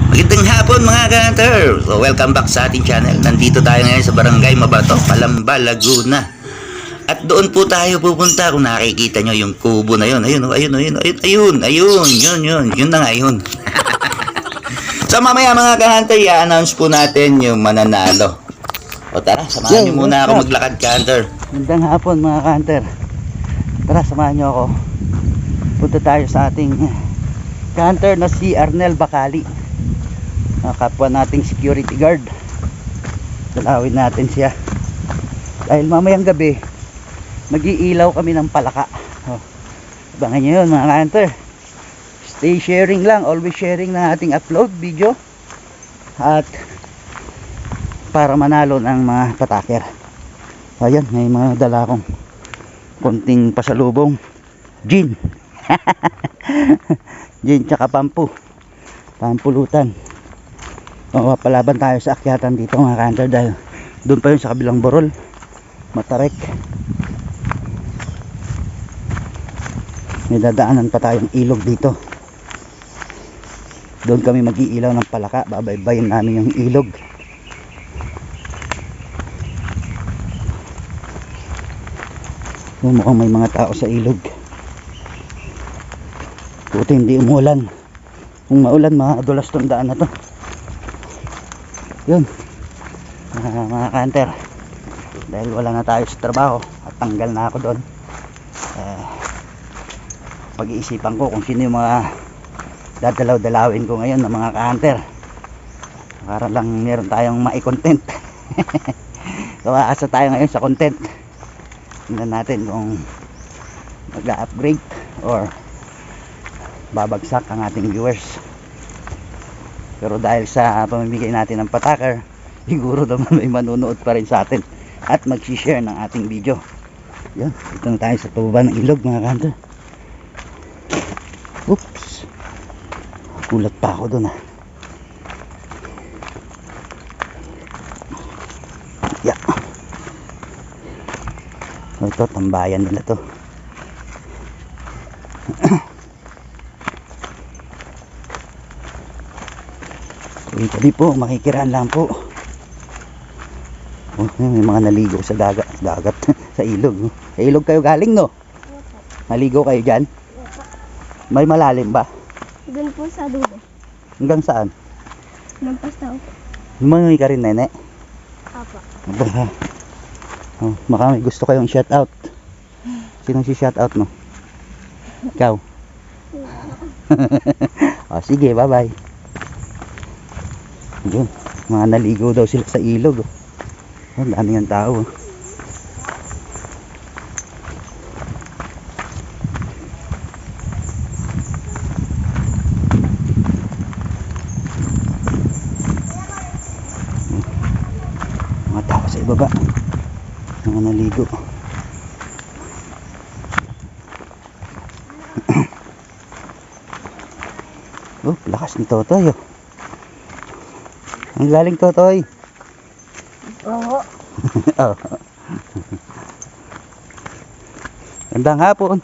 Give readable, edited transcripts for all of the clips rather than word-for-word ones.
Magandang hapon mga ka-hunter. So, welcome back sa ating channel. Nandito tayo ngayon sa Barangay Mabato, Calamba, Laguna. At doon po tayo pupunta. Kung nakikita nyo yung kubo na yun. Ayun na nga yun. So mamaya mga ka-hunter, i-announce po natin yung mananalo. O tara, samahan nyo muna ako maglakad, ka-hunter. Magandang hapon mga ka-hunter. Tara, samahan nyo ako. Punta tayo sa ating ka-hunter na si Arnel Bacali, kapwa nating security guard. Dalawin natin siya dahil mamayang gabi mag-iilaw kami ng palaka. Abangan nyo yun mga ka-hunter. Stay sharing lang, always sharing na ating upload video at para manalo ng mga pataker. Ayan, may mga dala akong konting pasalubong, gin. Gin tsaka pampulutan. Palaban tayo sa akyatan dito mga ka-hunter dahil doon pa yun sa kabilang borol, Matarek. May dadaanan pa tayong ilog dito. Doon kami mag-iilaw ng palaka, babaybayin namin yung ilog. Mukhang may mga tao sa ilog. Buti hindi umulan. Kung maulan, maadulas tong daan na to. Yun mga ka-hunter, dahil wala na tayo sa trabaho at tanggal na ako doon, pag-iisipan ko kung sino yung mga dadalaw-dalawin ko ngayon ng mga ka-hunter para lang meron tayong mai-content. So aasa tayo ngayon sa content. Tingnan natin kung mag-upgrade or babagsak ang ating viewers. Pero dahil sa pamimigay natin ng pataker, siguro naman may manunood pa rin sa atin at mag-share ng ating video. Yan, dito na tayo sa tuba ng ilog mga ka-hunter. Oops, gulat pa ako doon Yeah. So, ito tambayan nila to. Tabi po, makikiraan lang po. May mga naligo sa dagat sa ilog. Sa ilog kayo galing, no? Naligo kayo dyan? May malalim ba? Doon po sa dulo. Hanggang saan? Lampas tao po. Lumangoy ka rin, nene? Apa. Baka may gusto kayong shout out. Sinong si shout out mo? Ikaw? Sige, bye bye. Yun, mga naligo daw sila sa ilog. Ang dami ng tao. Mga tao sa ibaba, mga naligo. Lakas ni Totoy. Ang laling Totoy. Oo. Gandang hapon.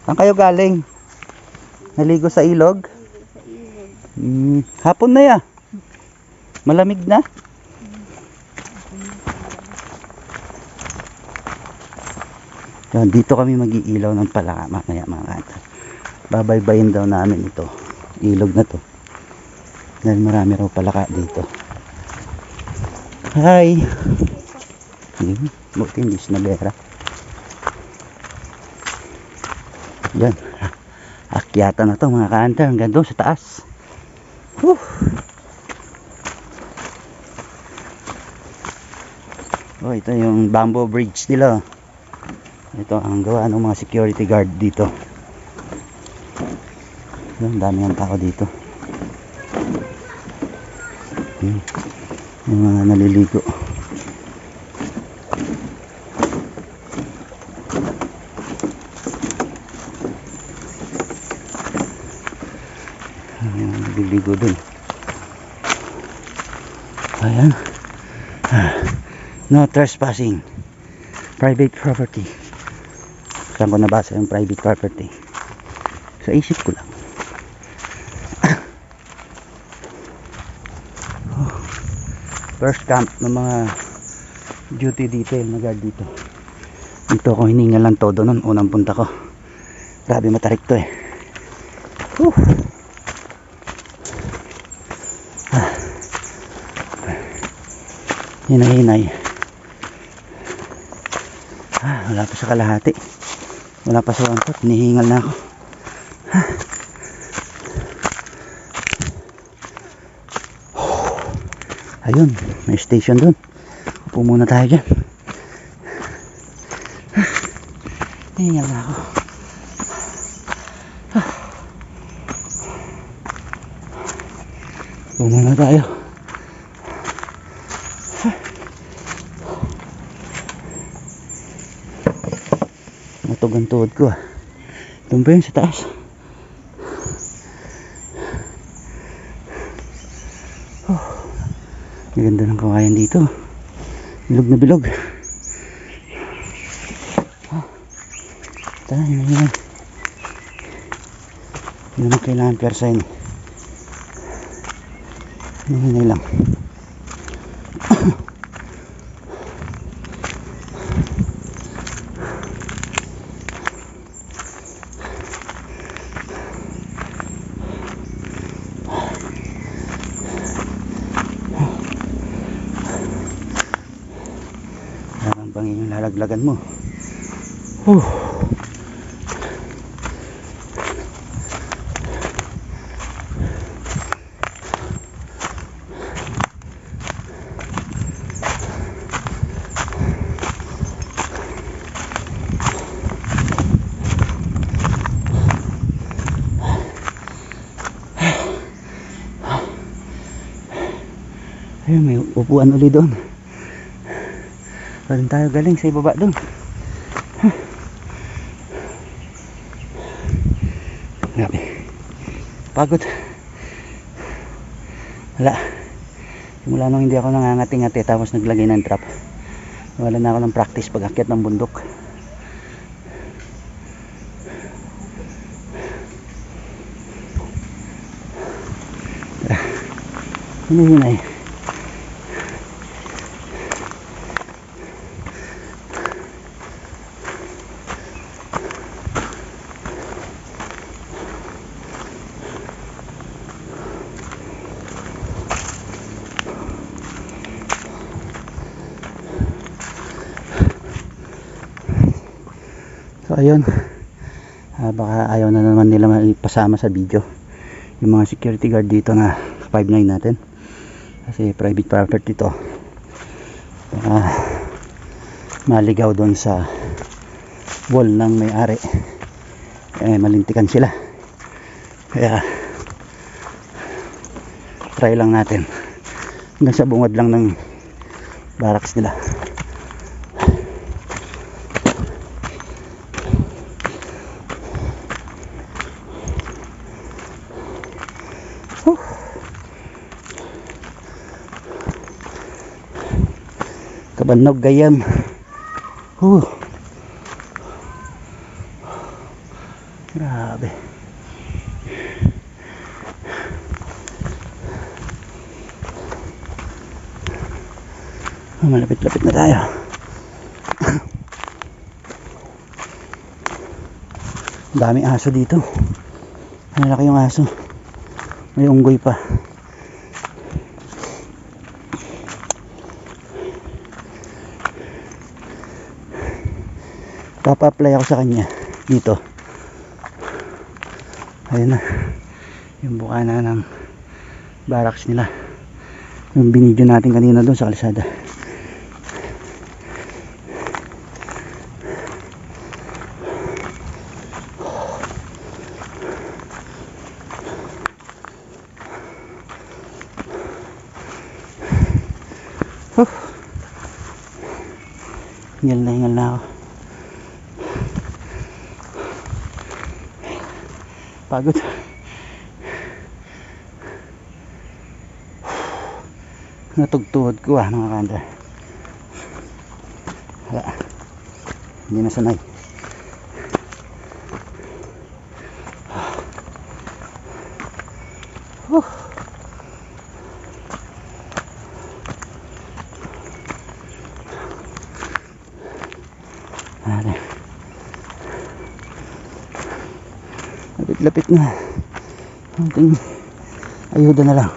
Saan kayo galing? Naligo sa ilog? Hapon na ya. Malamig na. Yan, dito kami mag-iilaw ng palaka mamaya mga kanta. Babaybayin daw namin ito. Ilog na to. Dahil marami raw palaka dito. Hi! Buti hindi sinabera. Yan. Akyatan na to mga ka-hunter. Hanggang doon sa taas. Ito yung bamboo bridge nila. Ito ang gawa ng mga security guard dito. Ang dami ng tao dito. Yung mga naliligo. Yung mga naliligo dun. Ayan. No trespassing. Private property. Saan ko nabasa yung private property? Sa isip ko lang. First camp ng mga duty detail na guard dito. Dito ako hiningal ng todo nun unang punta ko. Grabe matarik to eh. Hinay-hinay. Wala pa sa kalahati. Wala pa sa 1/4. Hinihingal na ako. Ayun, may station dun. Upo muna tayo dyan. Hinihingal na ako. Upo muna tayo. Matog ang tuhod ko ah. Doon pa yun sa taas. Maganda ng kawayan dito. Bilog na bilog. Tara, yun. Hindi naman kailangan persahin. Hinay lang. Bangin yung lalaglagan mo. Ayun, may upuan ulit doon. Parin tayo galing sa ibaba doon. Grabe. Pagod. Wala. Simula nung hindi ako nangangati-ngati tapos naglagay ng trap. Wala na ako ng practice pag akyat ng bundok. Hinay-hinay. So ayun, baka ayaw na naman nila ipasama sa video yung mga security guard dito na 5'9" natin kasi private property to. Maligaw doon sa wall ng may-ari, malintikan sila, kaya try lang natin hanggang sa bungad lang ng barracks nila. Kabanog gayam. Grabe. Malapit-lapit na tayo. Daming aso dito. Malaki yung aso. May unggoy pa. Papa-apply ako sa kanya dito. Ayun na yung bukana ng barracks nila, yung binidyo natin kanina doon sa kalsada. Hingal na ako. Pagod. Natugtuhod ko mga kanda. Wala. Hindi na sanay. Ayan. Lapit-lapit na. Konting ayuda na lang.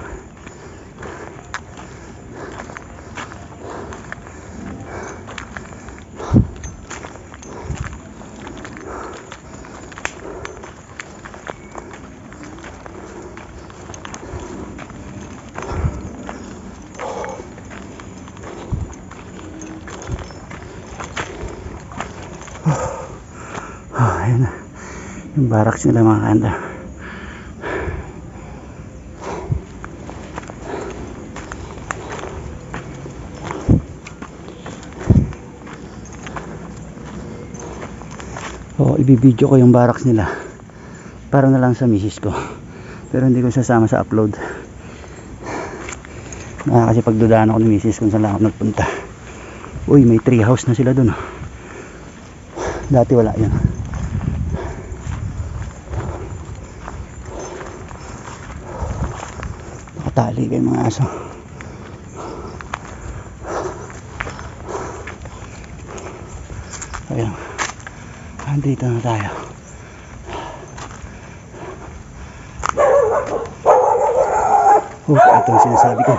Ayun na yung barracks nila mga kanta. Ibibideo ko yung barracks nila para na lang sa misis ko, pero hindi ko sasama sa upload kasi pagdudaan ako ni misis kung saan lang ako nagpunta. Uy, may tree house na sila dun. Dati wala yun. Nakatali kayo mga aso. Ayun, andito na tayo. Ito ang sinasabi ko.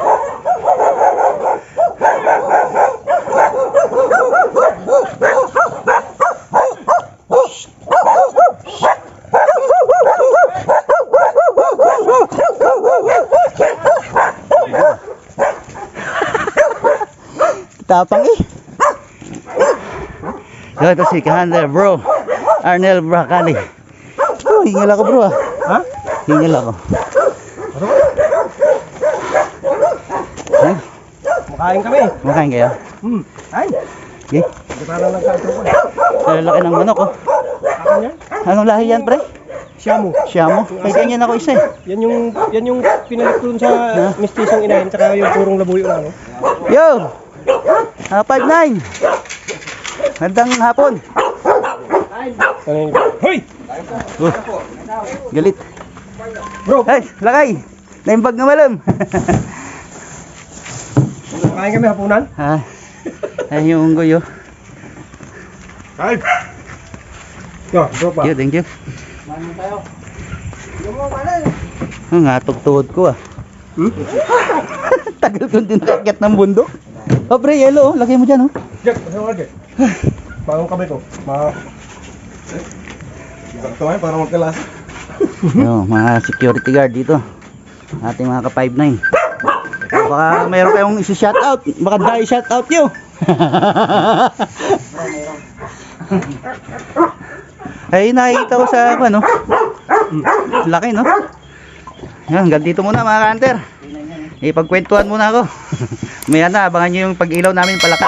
Tapang eh. Ito si Kahander bro, Arnel Bacali. Oh, hingal ako bro ah. Ha? Hingal ako. Makain kami. Makain kayo? Ay. Okay. Hindi pa lang nagkatro ko. Laki ng manok oh. Akin yan? Anong lahi yan pre? Siamo. Siamo? May ganyan ako isa eh. Yan yung pinalit ko dun sa mistisang inahin tsaka yung purong labuyo na ano. Yo! 5-9! Magandang hapon. Hoy! Galit. Bro! Hey, lakay! Naimbag na malam. Makain kami hapunan? Ha? Ay yung unggoy oh. Ay! Yo, bro pa. Thank you, thank you. Manong tayo. Oh, ngatok tuhod ko ah. Tagal ko din nakakyat ng bundok. Oh pre, yellow oh. Lagay mo dyan oh. Jack, ano ka Jack? Bagong kamay ko. Sakto ay, para magkalasa. Yo, mga security guard dito. Ating mga ka-5-9. Baka mayroon kayong isi-shoutout. Baka dahil shoutout nyo. Ay, nakikita ko sa ano. Laki no. Yan, hanggang dito muna mga ka-hunter. Ipagkwentuhan muna ako. Maya na, abangan nyo yung pag-ilaw namin palaka.